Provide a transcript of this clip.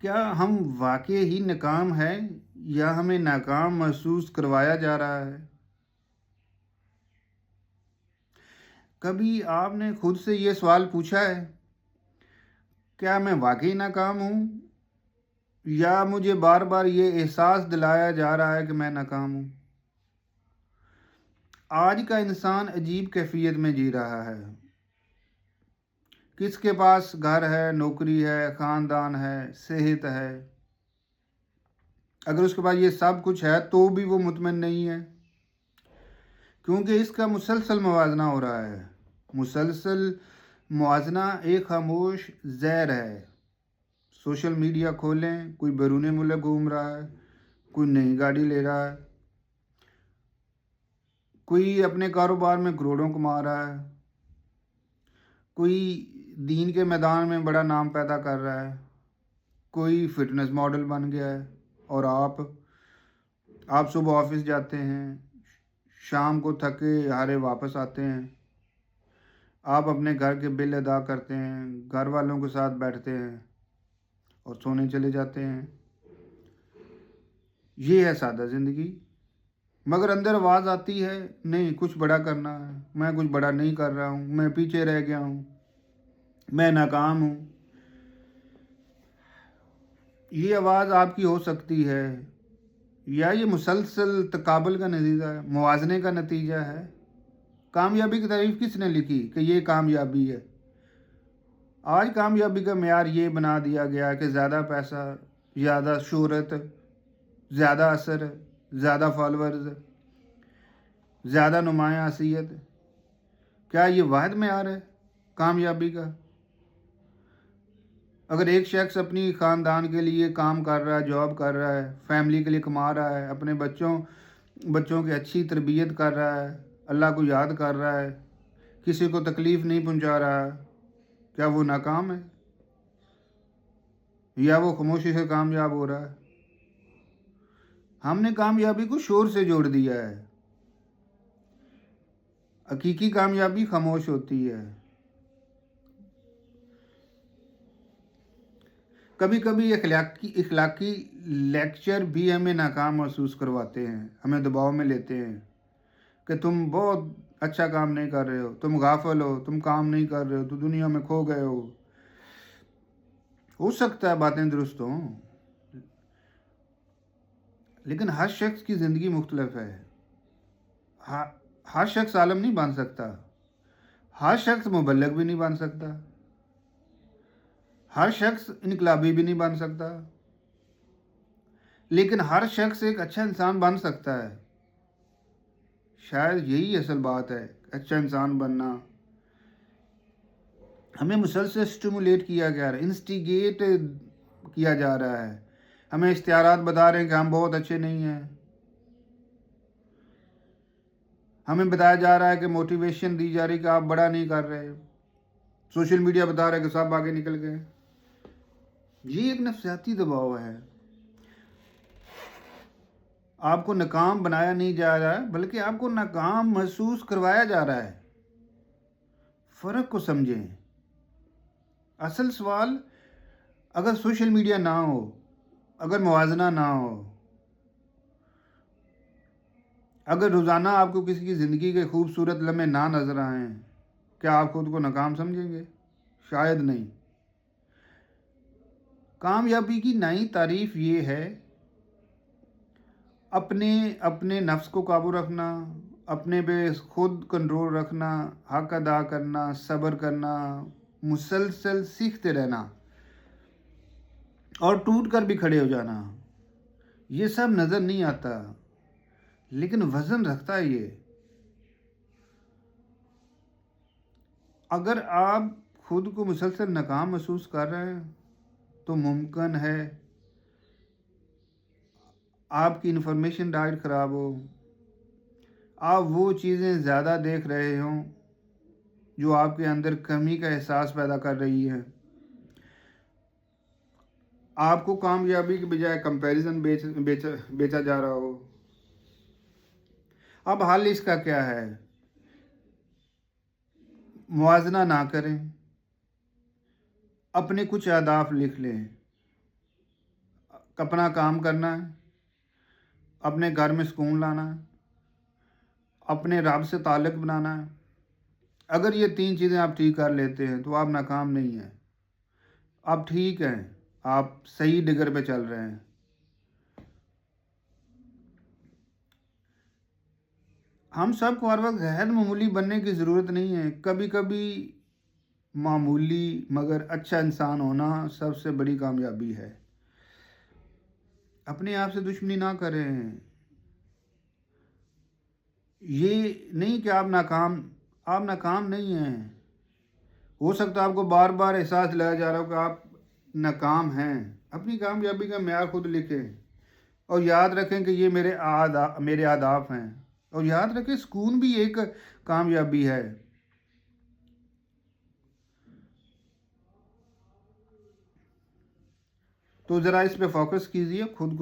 کیا ہم واقعی ہی ناکام ہیں یا ہمیں ناکام محسوس کروایا جا رہا ہے؟ کبھی آپ نے خود سے یہ سوال پوچھا ہے، کیا میں واقعی ناکام ہوں یا مجھے بار بار یہ احساس دلایا جا رہا ہے کہ میں ناکام ہوں؟ آج کا انسان عجیب کیفیت میں جی رہا ہے۔ کس کے پاس گھر ہے، نوکری ہے، خاندان ہے، صحت ہے۔ اگر اس کے پاس یہ سب کچھ ہے تو بھی وہ مطمئن نہیں ہے، کیونکہ اس کا مسلسل موازنہ ہو رہا ہے۔ مسلسل موازنہ ایک خاموش زہر ہے۔ سوشل میڈیا کھولیں، کوئی بیرون ملک گھوم رہا ہے، کوئی نئی گاڑی لے رہا ہے، کوئی اپنے کاروبار میں کروڑوں کما رہا ہے، کوئی دین کے میدان میں بڑا نام پیدا کر رہا ہے، کوئی فٹنس ماڈل بن گیا ہے، اور آپ صبح آفس جاتے ہیں، شام کو تھکے ہارے واپس آتے ہیں، آپ اپنے گھر کے بل ادا کرتے ہیں، گھر والوں کے ساتھ بیٹھتے ہیں اور سونے چلے جاتے ہیں۔ یہ ہے سادہ زندگی، مگر اندر آواز آتی ہے، نہیں کچھ بڑا کرنا ہے، میں کچھ بڑا نہیں کر رہا ہوں، میں پیچھے رہ گیا ہوں، میں ناکام ہوں۔ یہ آواز آپ کی ہو سکتی ہے، یا یہ مسلسل تقابل کا نتیجہ ہے، موازنے کا نتیجہ ہے۔ کامیابی کی تعریف کس نے لکھی کہ یہ کامیابی ہے؟ آج کامیابی کا معیار یہ بنا دیا گیا کہ زیادہ پیسہ، زیادہ شہرت، زیادہ اثر، زیادہ فالورز، زیادہ نمایاں حیثیت۔ کیا یہ واحد معیار ہے کامیابی کا؟ اگر ایک شخص اپنی خاندان کے لیے کام کر رہا ہے، جاب کر رہا ہے، فیملی کے لیے کما رہا ہے، اپنے بچوں کی اچھی تربیت کر رہا ہے، اللہ کو یاد کر رہا ہے، کسی کو تکلیف نہیں پہنچا رہا، کیا وہ ناکام ہے یا وہ خاموشی سے کامیاب ہو رہا ہے؟ ہم نے کامیابی کو شور سے جوڑ دیا ہے۔ حقیقی کامیابی خاموش ہوتی ہے۔ کبھی کبھی اخلاقی لیکچر بھی ہمیں ناکام محسوس کرواتے ہیں، ہمیں دباؤ میں لیتے ہیں کہ تم بہت اچھا کام نہیں کر رہے ہو، تم غافل ہو، تم کام نہیں کر رہے ہو، تو دنیا میں کھو گئے ہو سکتا ہے باتیں درست ہوں، لیکن ہر شخص کی زندگی مختلف ہے۔ ہر شخص عالم نہیں بن سکتا، ہر شخص مبلغ بھی نہیں بن سکتا، ہر شخص انقلابی بھی نہیں بن سکتا، لیکن ہر شخص ایک اچھا انسان بن سکتا ہے۔ شاید یہی اصل بات ہے، اچھا انسان بننا۔ ہمیں مسلسل سٹیمولیٹ کیا گیا ہے، انسٹیگیٹ کیا جا رہا ہے، ہمیں اشتہارات بتا رہے ہیں کہ ہم بہت اچھے نہیں ہیں، ہمیں بتایا جا رہا ہے کہ موٹیویشن دی جا رہی کہ آپ بڑا نہیں کر رہے، سوشل میڈیا بتا رہا ہے کہ سب آگے نکل گئے۔ یہ ایک نفسیاتی دباؤ ہے۔ آپ کو ناکام بنایا نہیں جا رہا ہے، بلکہ آپ کو ناکام محسوس کروایا جا رہا ہے۔ فرق کو سمجھیں۔ اصل سوال، اگر سوشل میڈیا نہ ہو، اگر موازنہ نہ ہو، اگر روزانہ آپ کو کسی کی زندگی کے خوبصورت لمحے نہ نظر آئیں، کیا آپ خود کو ناکام سمجھیں گے؟ شاید نہیں۔ کامیابی کی نئی تعریف یہ ہے، اپنے نفس کو قابو رکھنا، اپنے پہ خود کنٹرول رکھنا، حق ادا کرنا، صبر کرنا، مسلسل سیکھتے رہنا اور ٹوٹ کر بھی کھڑے ہو جانا۔ یہ سب نظر نہیں آتا، لیکن وزن رکھتا ہے یہ۔ اگر آپ خود کو مسلسل ناکام محسوس کر رہے ہیں تو ممکن ہے آپ کی انفارمیشن ڈائٹ خراب ہو، آپ وہ چیزیں زیادہ دیکھ رہے ہوں جو آپ کے اندر کمی کا احساس پیدا کر رہی ہے، آپ کو کامیابی کے بجائے کمپیریزن بیچا جا رہا ہو۔ اب حل اس کا کیا ہے؟ موازنہ نہ کریں، اپنے کچھ اہداف لکھ لیں، اپنا کام کرنا ہے، اپنے گھر میں سکون لانا ہے، اپنے رب سے تعلق بنانا ہے۔ اگر یہ 3 چیزیں آپ ٹھیک کر لیتے ہیں تو آپ ناکام نہیں ہیں، آپ ٹھیک ہیں، آپ صحیح ڈگر پہ چل رہے ہیں۔ ہم سب کو ہر وقت غیر معمولی بننے کی ضرورت نہیں ہے، کبھی کبھی معمولی مگر اچھا انسان ہونا سب سے بڑی کامیابی ہے۔ اپنے آپ سے دشمنی نہ کریں، یہ نہیں کہ آپ ناکام نہیں ہیں۔ ہو سکتا ہے آپ کو بار بار احساس دلایا جا رہا ہو کہ آپ ناکام ہیں، اپنی کامیابی کا معیار خود لکھیں اور یاد رکھیں کہ یہ میرے اہداف ہیں، اور یاد رکھیں سکون بھی ایک کامیابی ہے۔ تو ذرا اس پہ فوکس کیجئے، خود کو